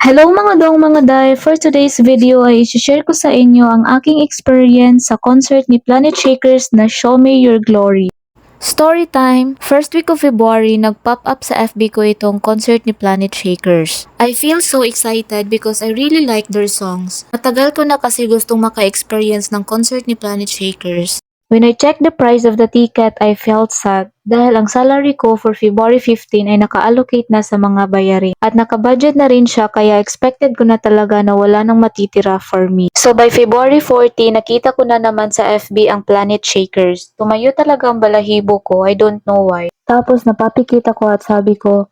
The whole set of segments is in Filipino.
Hello mga dong mga day! For today's video ay isi-share ko sa inyo ang aking experience sa concert ni Planet Shakers na Show Me Your Glory. Story time! First week of February, nag-pop up sa FB ko itong concert ni Planet Shakers. I feel so excited because I really like their songs. Matagal ko na kasi gustong maka-experience ng concert ni Planet Shakers. When I checked the price of the ticket, I felt sad dahil ang salary ko for February 15 ay naka-allocate na sa mga bayarin at naka-budget na rin siya kaya expected ko na talaga na wala nang matitira for me. So by February 14, nakita ko na naman sa FB ang Planet Shakers. Tumayo talaga ang balahibo ko, I don't know why. Tapos napapikit ako at sabi ko,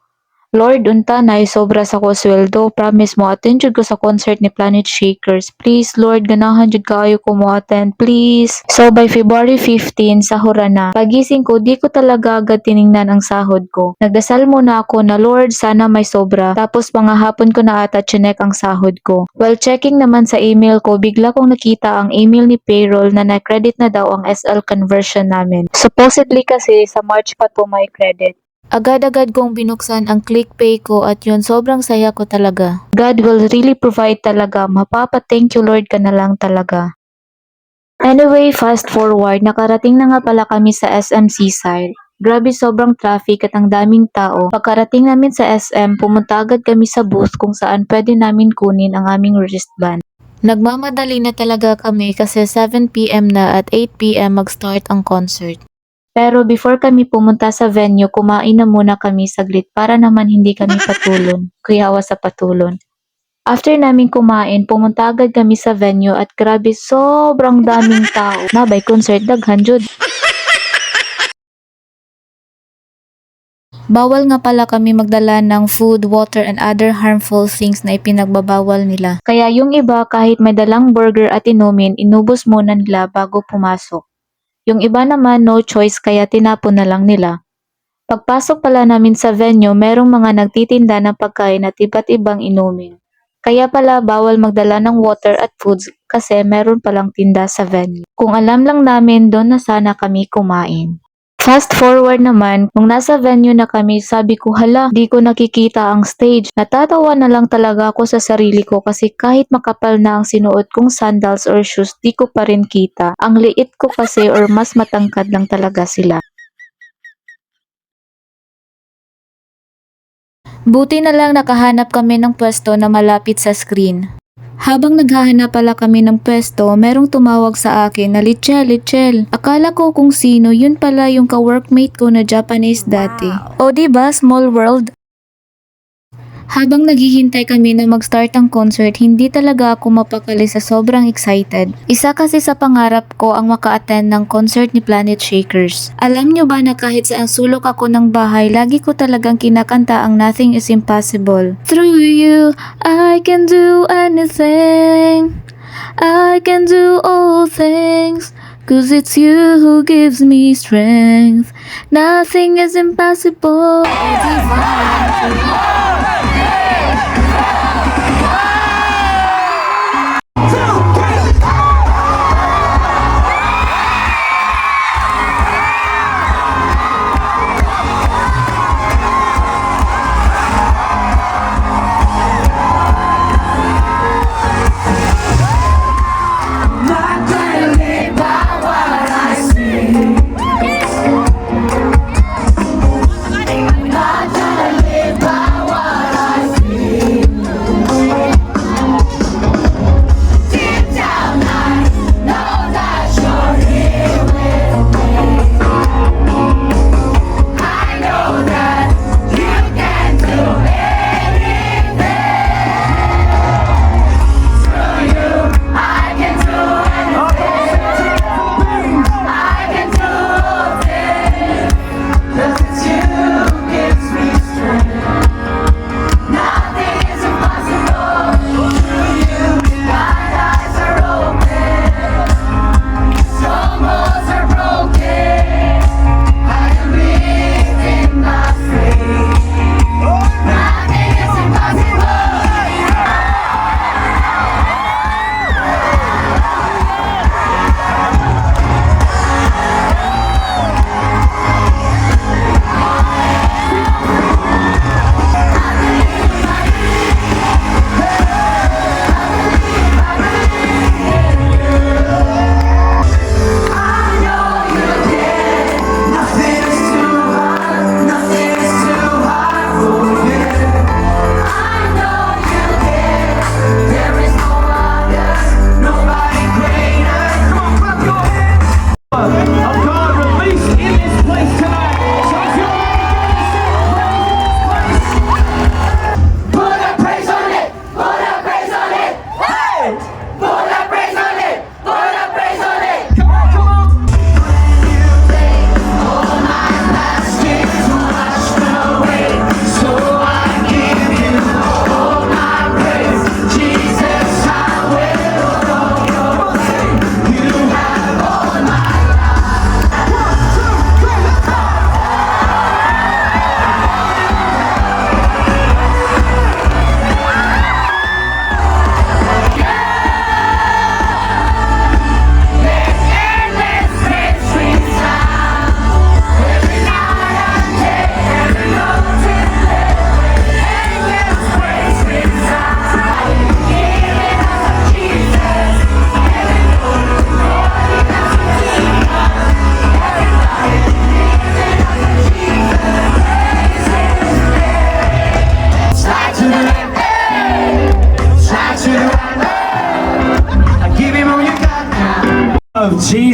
Lord, unta na sobra sa ko sweldo. Promise mo, attend jud ko sa concert ni Planet Shakers. Please, Lord, ganahan jud kaayo ko mo attend. Please. So, by February 15, sahura na. Pagising ko, di ko talaga agad tiningnan ang sahod ko. Nagdasal muna ako na, Lord, sana may sobra. Tapos, mga hapon ko na ata chinek ang sahod ko. While checking naman sa email ko, bigla kong nakita ang email ni payroll na na-credit na daw ang SL conversion namin. Supposedly kasi, sa March pa to may credit. Agad-agad kong binuksan ang ClickPay ko at yun sobrang saya ko talaga. God will really provide talaga. Mapapa-thank you Lord ka na lang talaga. Anyway, fast forward, nakarating na nga pala kami sa SM Seaside. Grabe sobrang traffic at ang daming tao. Pagkarating namin sa SM, pumunta agad kami sa booth kung saan pwede namin kunin ang aming wristband. Nagmamadali na talaga kami kasi 7 PM na at 8 PM mag-start ang concert. Pero before kami pumunta sa venue, kumain na muna kami saglit para naman hindi kami patulon, kuyawa sa patulon. After namin kumain, pumunta agad kami sa venue at grabe sobrang daming tao. Nabay concert daghan jud. Bawal nga pala kami magdala ng food, water, and other harmful things na ipinagbabawal nila. Kaya yung iba kahit may dalang burger at inumin, inubos muna nila bago pumasok. Yung iba naman no choice kaya tinapon na lang nila. Pagpasok pala namin sa venue, merong mga nagtitinda ng pagkain at iba't ibang inumin. Kaya pala bawal magdala ng water at foods kasi meron palang tinda sa venue. Kung alam lang namin, doon na sana kami kumain. Fast forward naman, nung nasa venue na kami, sabi ko, hala, di ko nakikita ang stage. Natatawa na lang talaga ako sa sarili ko kasi kahit makapal na ang sinuot kong sandals or shoes, di ko pa rin kita. Ang liit ko kasi or mas matangkad lang talaga sila. Buti na lang nakahanap kami ng pwesto na malapit sa screen. Habang naghahanap pala kami ng pwesto, merong tumawag sa akin na Litchel, Litchel. Akala ko kung sino, yun pala yung ka-workmate ko na Japanese dati. O diba, small world? Habang naghihintay kami na mag-start ang concert, hindi talaga ako mapakali sa sobrang excited. Isa kasi sa pangarap ko ang maka-attend ng concert ni Planet Shakers. Alam nyo ba na kahit sa ang sulok ako ng bahay, lagi ko talagang kinakanta ang Nothing is Impossible. Through you, I can do anything. I can do all things. Cause it's you who gives me strength. Nothing is impossible.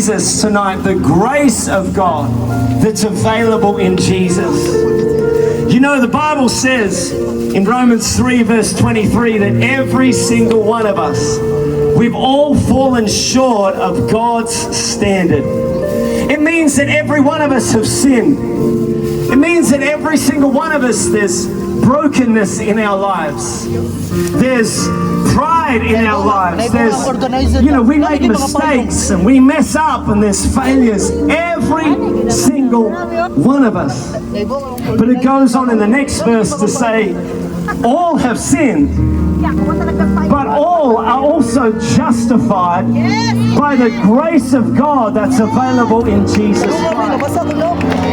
Jesus tonight, the grace of God that's available in Jesus. You know, the Bible says in Romans 3 verse 23 that every single one of us, we've all fallen short of God's standard. It means that every one of us have sinned. It means that every single one of us, there's brokenness in our lives. There's pride in our lives. There's, we make mistakes and we mess up and there's failures. Every single one of us. But it goes on in the next verse to say, all have sinned, but all are also justified by the grace of God that's available in Jesus Christ.